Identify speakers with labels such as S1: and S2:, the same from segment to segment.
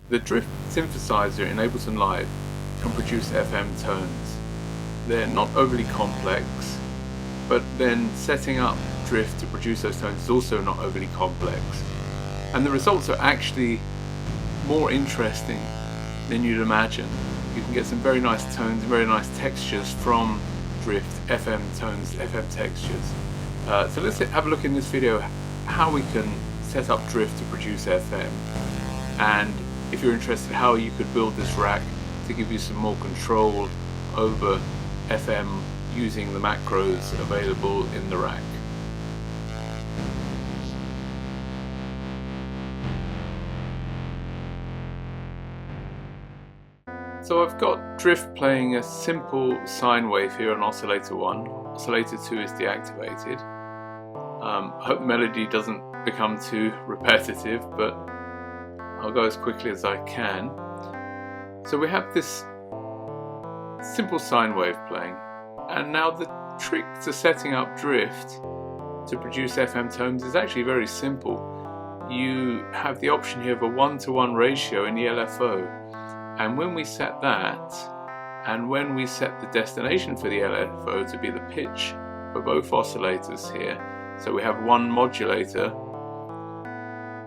S1: The drift synthesizer in Ableton Live can produce FM tones. They're not overly complex, but then setting up drift to produce those tones is also not overly complex. And the results are actually more interesting than you'd imagine. You can get some very nice tones, very nice textures from drift, FM tones, FM textures. So let's have a look in this video how we can set up drift to produce FM, and if you're interested how you could build this rack to give you some more control over FM using the macros available in the rack. So I've got drift playing a simple sine wave here on oscillator 1. Oscillator 2 is deactivated. I hope the melody doesn't become too repetitive, but I'll go as quickly as I can. So we have this simple sine wave playing, and now the trick to setting up drift to produce FM tones is actually very simple. You have the option here of a 1-to-1 ratio in the LFO, and when we set that, and when we set the destination for the LFO to be the pitch for both oscillators here, so we have one modulator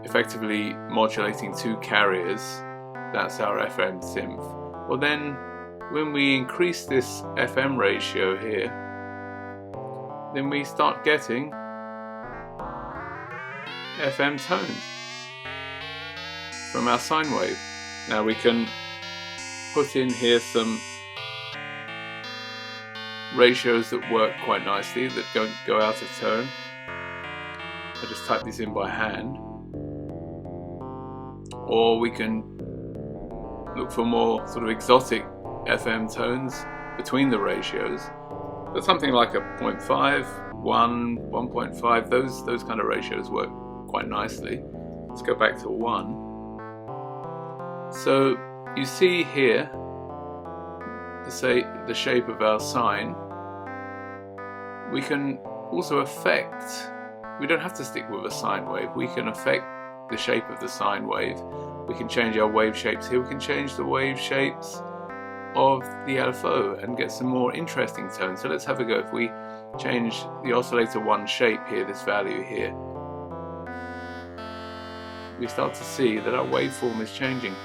S1: effectively modulating two carriers, that's our FM synth. Well then, when we increase this FM ratio here, then we start getting FM tones from our sine wave. Now we can put in here some ratios that work quite nicely, that don't go out of tone. I just type these in by hand. Or we can look for more sort of exotic FM tones between the ratios. But something like a 0.5, 1, 1.5, those kind of ratios work quite nicely. Let's go back to 1. So you see here, the shape of our sine. We can also affect, we don't have to stick with a sine wave, we can affect the shape of the sine wave. We can change our wave shapes here, we can change the wave shapes of the LFO and get some more interesting tones. So let's have a go. If we change the oscillator 1 shape here, this value here, we start to see that our waveform is changing.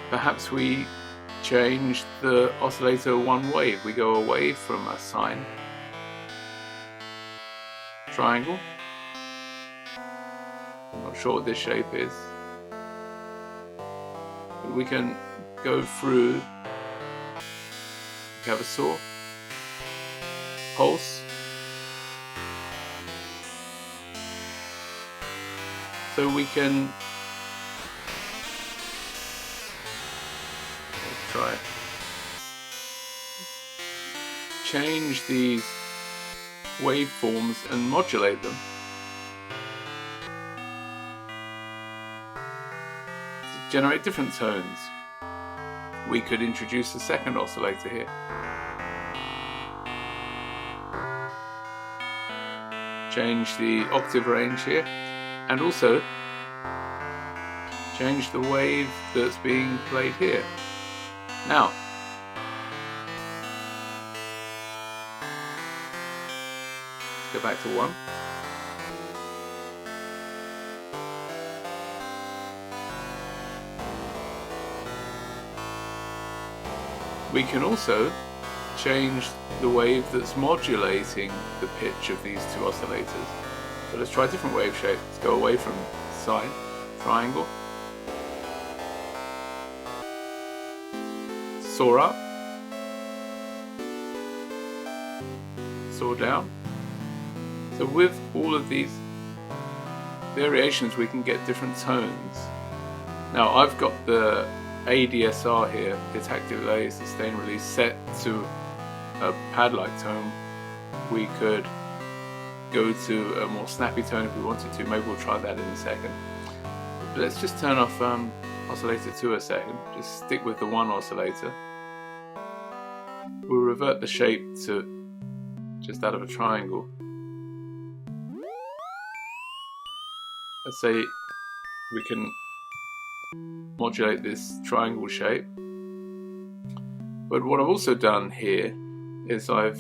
S1: Perhaps we change the oscillator 1 wave. We go away from a sine, triangle. I'm not sure what this shape is, but we can go through. We have a saw, pulse. So we can try change these waveforms and modulate them to generate different tones. We could introduce a second oscillator here. Change the octave range here, and also change the wave that's being played here. Now, let's go back to 1. We can also change the wave that's modulating the pitch of these two oscillators. So let's try a different wave shape. Let's go away from sine, triangle. Saw up, saw down. So with all of these variations we can get different tones. Now I've got the ADSR here, attack delay sustain release, set to a pad-like tone. We could go to a more snappy tone if we wanted to. Maybe we'll try that in a second. But let's just turn off oscillator 2 a second. Just stick with the 1 oscillator. We'll revert the shape to just out of a triangle. let's say we can modulate this triangle shape. But what I've also done here is I've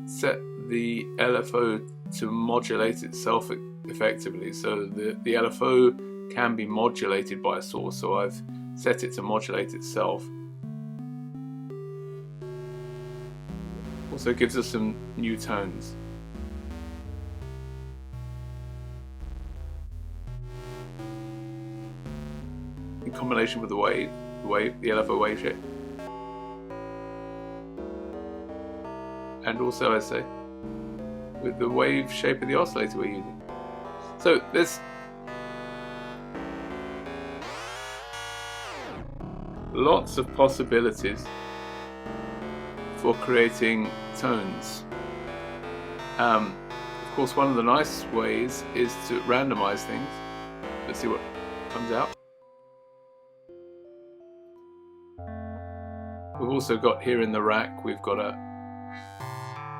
S1: set the LFO to modulate itself effectively. So the LFO can be modulated by a source, so I've set it to modulate itself. Also gives us some new tones. In combination with the LFO wave shape. And also, I say, with the wave shape of the oscillator we're using. So there's lots of possibilities for creating tones. Of course, one of the nice ways is to randomize things. Let's see what comes out. We've also got here in the rack, we've got a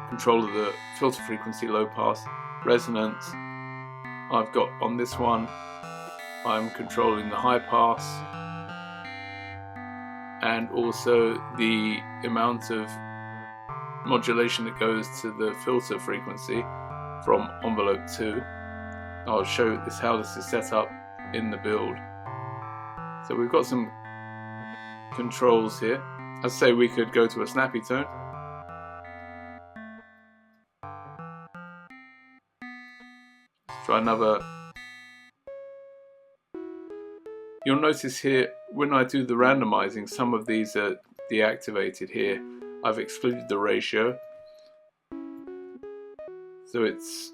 S1: control of the filter frequency, low pass, resonance. I've got on this one, I'm controlling the high pass and also the amount of modulation that goes to the filter frequency from envelope 2. I'll show this how this is set up in the build. So we've got some controls here. I'd say we could go to a snappy tone. Try another. You'll notice here when I do the randomizing, some of these are deactivated here. I've excluded the ratio, so it's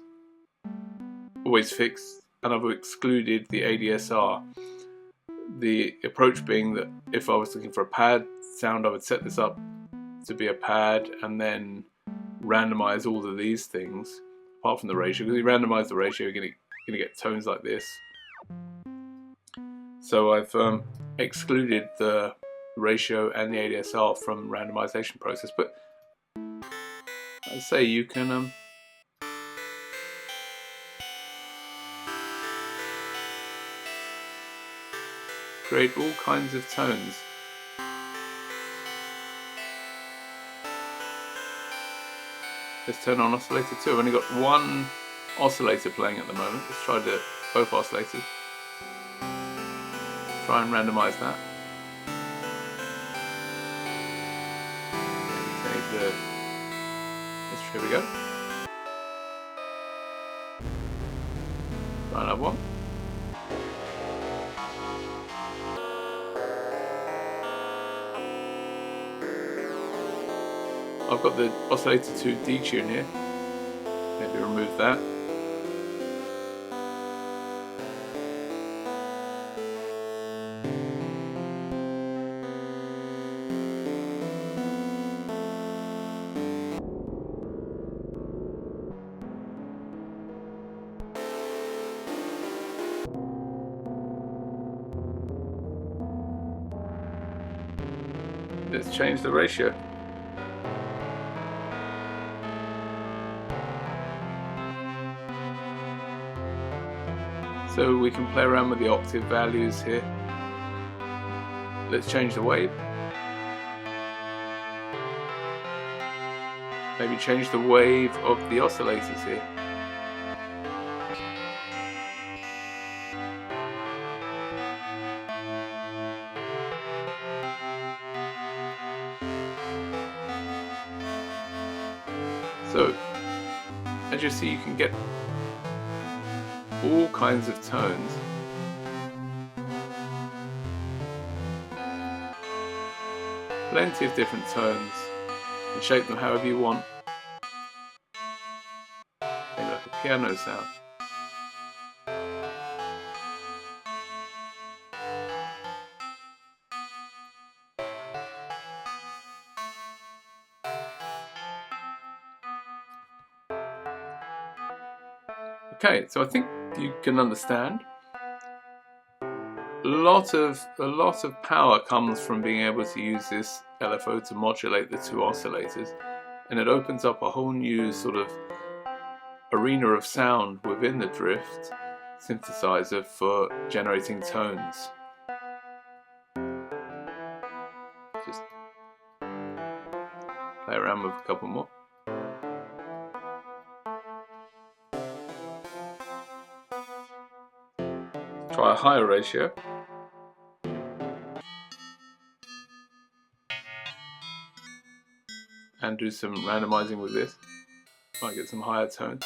S1: always fixed, and I've excluded the ADSR. The approach being that if I was looking for a pad sound, I would set this up to be a pad and then randomize all of these things apart from the ratio. Because you randomize the ratio, you're going to get tones like this. So I've excluded the ratio and the ADSR from randomization process. But I'd say you can create all kinds of tones. Let's turn on oscillator 2. I've only got one oscillator playing at the moment. Let's try both oscillators. Try and randomize that. Here we go. Try another one. I've got the oscillator 2 detune here. Maybe remove that. Let's change the ratio. So we can play around with the octave values here. Let's change the wave. Maybe change the wave of the oscillators here. So, as you see, you can get all kinds of tones. Plenty of different tones. You can shape them however you want. Maybe like a piano sound. Okay, so I think you can understand. A lot of power comes from being able to use this LFO to modulate the two oscillators, and it opens up a whole new sort of arena of sound within the drift synthesizer for generating tones. Just play around with a couple more. Try a higher ratio. And do some randomizing with this. Might get some higher tones.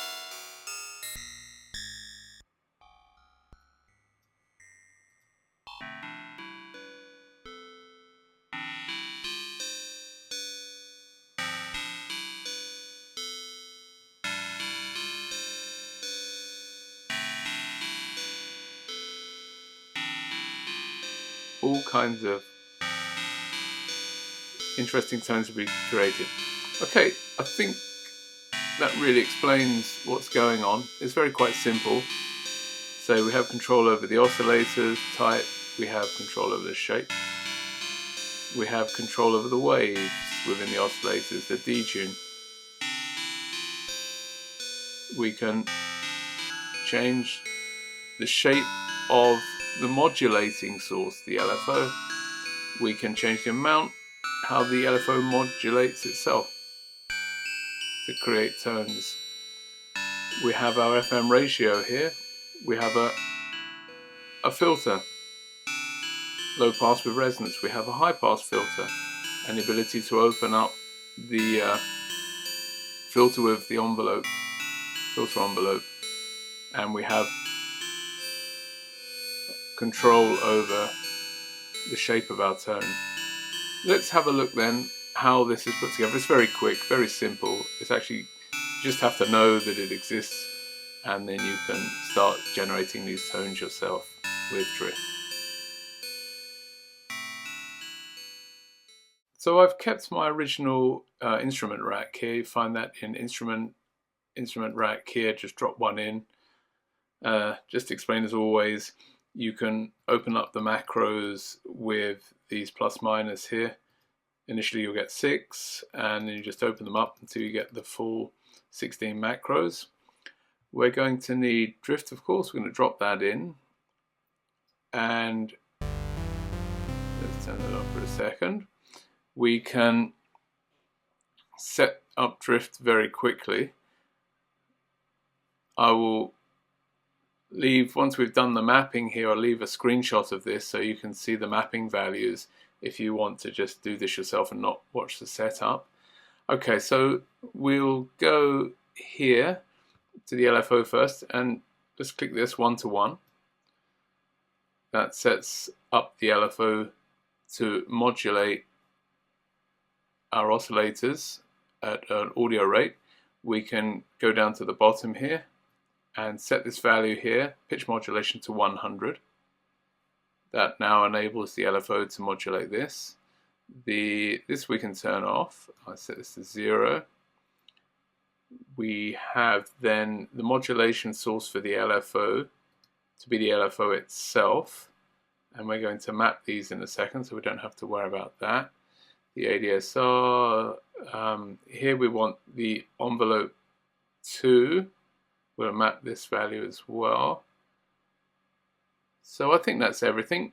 S1: All kinds of interesting tones will be created. Okay, I think that really explains what's going on. It's quite simple. So we have control over the oscillators type, we have control over the shape, we have control over the waves within the oscillators, the detune. We can change the shape of the modulating source, the LFO. We can change the amount, how the LFO modulates itself to create tones. We have our FM ratio here. We have a filter, low pass with resonance. We have a high pass filter and the ability to open up the filter with the envelope, filter envelope, and we have control over the shape of our tone. Let's have a look then how this is put together. It's very quick, very simple. It's actually, you just have to know that it exists, and then you can start generating these tones yourself with Drift. So I've kept my original instrument rack here. You find that in instrument rack here. Just drop one in. Just to explain, as always, you can open up the macros with these plus minus here. Initially you'll get 6, and then you just open them up until you get the full 16 macros. We're going to need Drift, of course. We're going to drop that in, and let's turn it off for a second. We can set up Drift very quickly. I will leave, once we've done the mapping here, I'll leave a screenshot of this so you can see the mapping values if you want to just do this yourself and not watch the setup. Okay, so we'll go here to the LFO first and just click this 1:1. That sets up the LFO to modulate our oscillators at an audio rate. We can go down to the bottom here and set this value here, pitch modulation, to 100. That now enables the LFO to modulate this. This we can turn off. I set this to 0. We have then the modulation source for the LFO to be the LFO itself, and we're going to map these in a second so we don't have to worry about that. The ADSR, here we want the envelope 2. We'll map this value as well. So I think that's everything.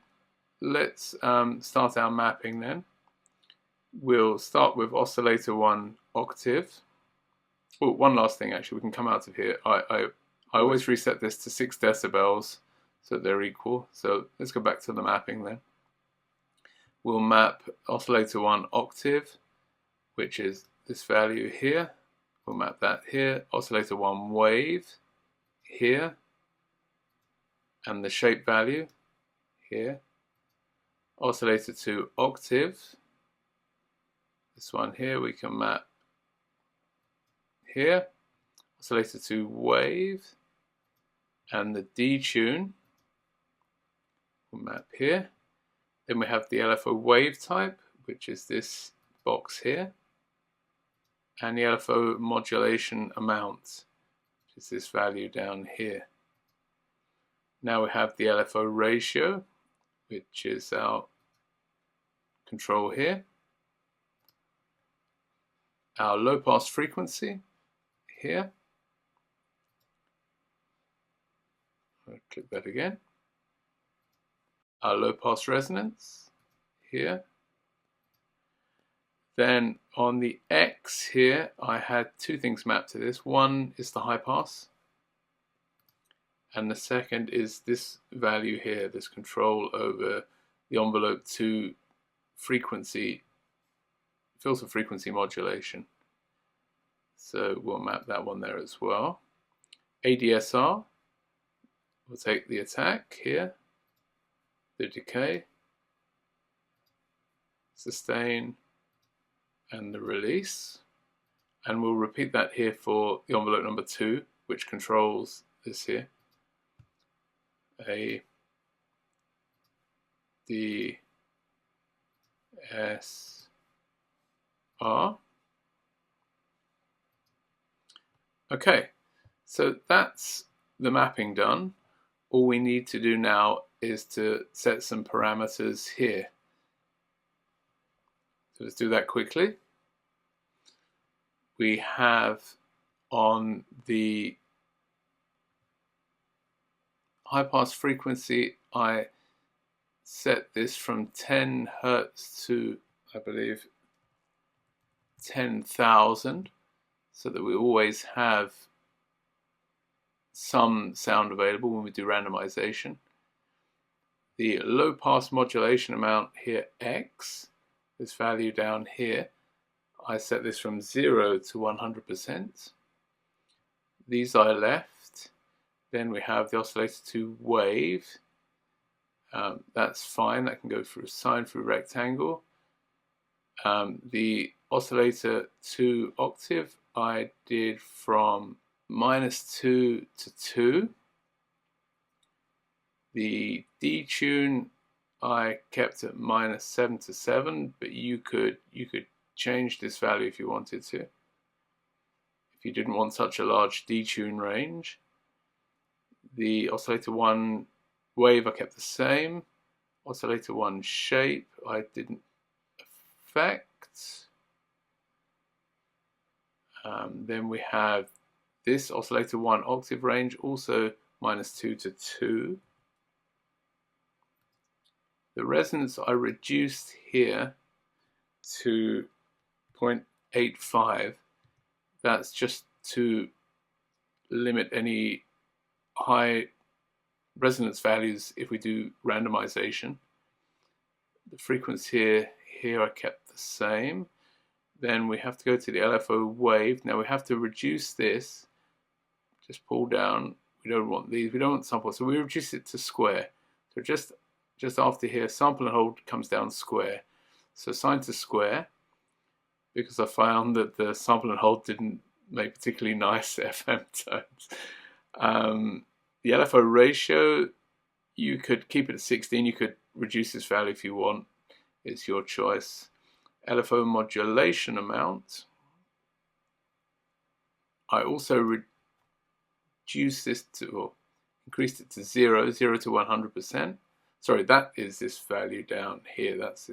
S1: Let's start our mapping then. We'll start with oscillator 1 octave. Oh, one last thing actually, we can come out of here. I always reset this to 6 decibels so they're equal. So let's go back to the mapping then. We'll map oscillator 1 octave, which is this value here. We'll map that here. Oscillator 1 wave here, and the shape value here. Oscillator 2 octave, this one here we can map here. Oscillator 2 wave, and the detune we'll map here. Then we have the LFO wave type, which is this box here, and the LFO modulation amount, which is this value down here. Now we have the LFO ratio, which is our control here. Our low pass frequency here. I'll Click that again. Our low pass resonance here. Then on the X here, I had two things mapped to this. One is the high pass, and the second is this value here, this control over the envelope to frequency, filter frequency modulation. So we'll map that one there as well. ADSR, we'll take the attack here, the decay, sustain, and the release. And we'll repeat that here for the envelope number 2, which controls this here. A, D, S, R. Okay, so that's the mapping done. All we need to do now is to set some parameters here. So let's do that quickly. We have on the high pass frequency, I set this from 10 Hertz to, I believe, 10,000, so that we always have some sound available when we do randomization. The low pass modulation amount here, X, this value down here, I set this from 0 to 100%. These I left. Then we have the oscillator 2 wave. That's fine, that can go through sine through rectangle. The oscillator 2 octave I did from -2 to 2. The detune I kept at -7 to 7, but you could change this value if you wanted to, if you didn't want such a large detune range. The oscillator 1 wave I kept the same. Oscillator 1 shape I didn't affect. Then we have this oscillator 1 octave range, also -2 to 2. The resonance I reduced here to 0.85. That's just to limit any high resonance values if we do randomization. The frequency here I kept the same. Then we have to go to the LFO wave. Now we have to reduce this. Just pull down. We don't want these. We don't want sample. So we reduce it to square. So just after here, sample and hold comes down square. So sine to square, because I found that the sample and hold didn't make particularly nice FM tones. The LFO ratio, you could keep it at 16. You could reduce this value if you want. It's your choice. LFO modulation amount, I also reduced this to, or increased it to 0 to 100%. Sorry, that is this value down here. That's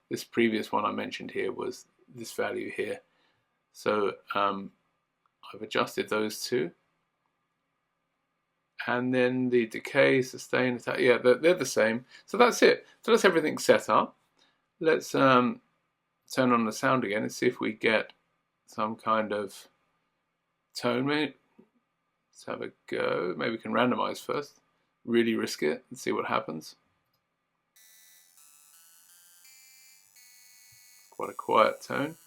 S1: this previous one I mentioned here was this value here. So I've adjusted those two. And then the decay, sustain, attack, yeah, they're the same. So that's it. So that's everything set up. Let's turn on the sound again and see if we get some kind of tone. Let's have a go. Maybe we can randomize first. Really risk it and see what happens. Quite a quiet tone.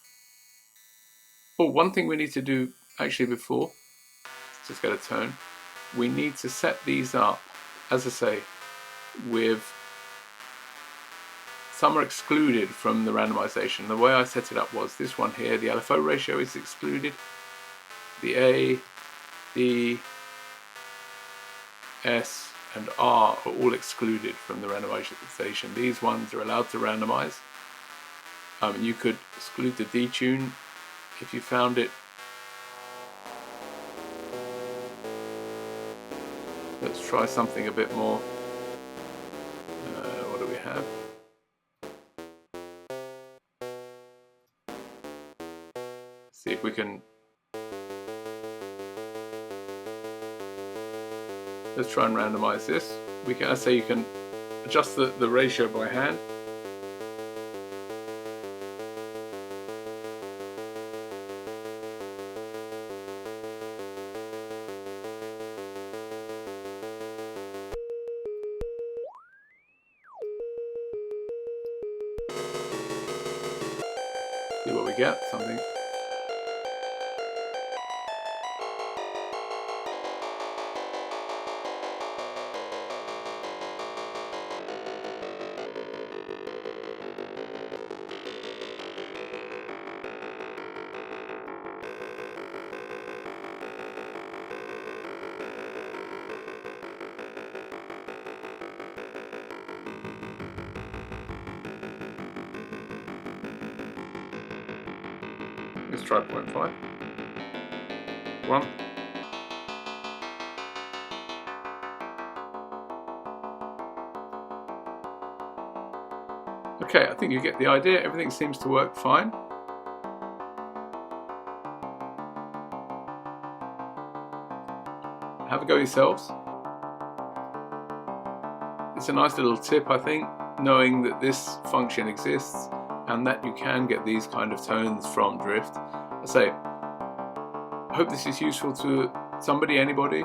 S1: Oh, one thing we need to do actually before, let's just get a tone. We need to set these up, as I say, with some are excluded from the randomization. The way I set it up was this one here, the LFO ratio is excluded. The A, D, S, and R are all excluded from the randomization. These ones are allowed to randomize. You could exclude the detune if you found it. Let's try something a bit more. What do we have? See if we can. Let's try and randomize this. We can, I say, you can adjust the ratio by hand. See what we get, something. Let's try 0.5. 1. Okay, I think you get the idea. Everything seems to work fine. Have a go yourselves. It's a nice little tip, I think, knowing that this function exists and that you can get these kind of tones from drift. I say, I hope this is useful to somebody, anybody.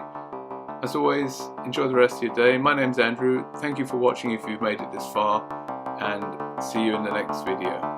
S1: As always, enjoy the rest of your day. My name's Andrew. Thank you for watching if you've made it this far, and see you in the next video.